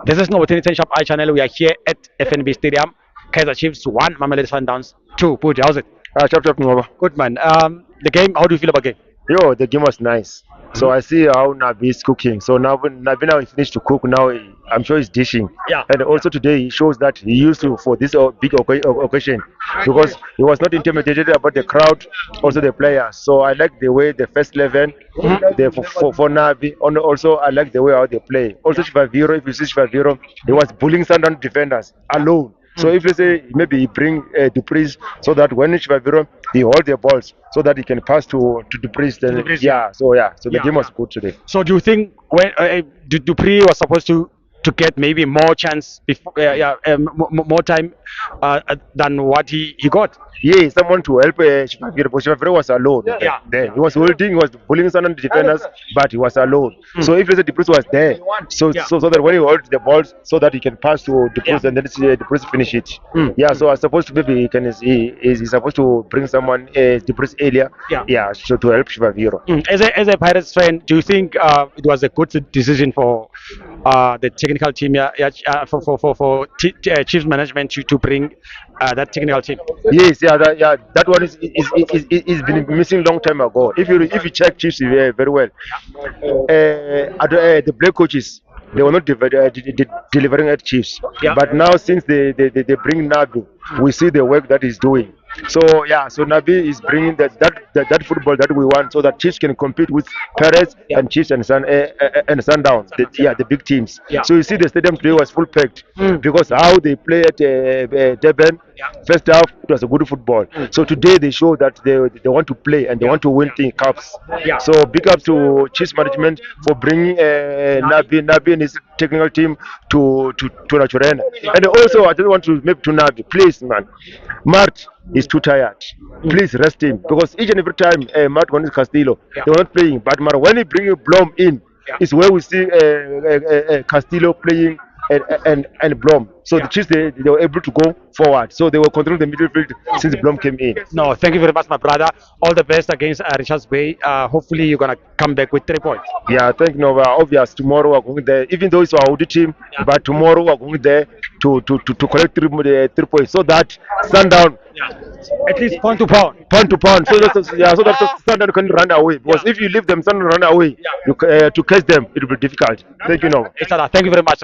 This is Novotel Ten Shop I channel. We are here at FNB Stadium. Kaizer Chiefs 1, Mamelodi Sundowns 2. Pooja, how's it? Chop chop Ngoma. Good man. The game, how do you feel about the game? Yo, the game was nice. So I see how Nabi is cooking. So now Nabi now he finished to cook. Now I'm sure he's dishing. Yeah. And also today he shows that he used to for this big occasion because he was not intimidated about the crowd, also the players. So I like the way the first 11, the for Nabi. And also I like the way how they play. Also Chivaviro, if you see Chivaviro, he was bullying Sundown defenders alone. So if you say maybe he bring Dupreez so that when Chivaviro he hold the balls so that he can pass to Dupreez, then Dupreez, so the Yeah, game was yeah. good today. So do you think when Dupree was supposed to get maybe more chance before, more time than what he got? Yeah, someone to help Chivaviro, but Chivaviro was alone. Yeah. Then he was holding, he was bullying some of the defenders, but he was alone. So if the Dupreez was there, Yeah. so that when he holds the balls, so that he can pass to Dupreez and then Dupreez finish it. Yeah, so I supposed to maybe he's supposed to bring someone Dupreez earlier. Yeah. Yeah, so to help Chivaviro. As a Pirates fan, do you think it was a good decision for the technical team, Chiefs management to bring that technical team? Yes, that one is been missing long time ago. If you check Chiefs very well, the black coaches they were not delivering at Chiefs. Yeah. But now since they bring Nabi, we see the work that he's doing. So yeah, so Nabi is bringing that football that we want, so that Chiefs can compete with Perez and Chiefs and Sundowns. The big teams. Yeah. So you see the stadium today was full packed because how they play at Durban. First half, it was a good football. So today they show that they want to play and they want to win thing cups. Yeah. So big up to Chiefs management for bringing Nabi and his technical team to Naturena. And also I just want to make to Nabi, please man, Mart is too tired. Please rest him because each and every time Mart won Castillo, they were not playing. But when he bring Blom in, is where we see Castillo playing and Blom. So the Chiefs they were able to go forward. So they were controlling the midfield since Blom came in. No, thank you very much, my brother. All the best against Richards Bay. Hopefully, you're gonna come back with 3 points. Yeah, thank you. Nova. Obvious tomorrow we're going there. Even though it's our audit team, but tomorrow we're going there to collect 3 points so that Sundown At least point to pound. pound to pound. So that Sundown can run away. Because if you leave them Sundown run away, to catch them it will be difficult. Thank you, Nova. Inshallah. Thank you very much.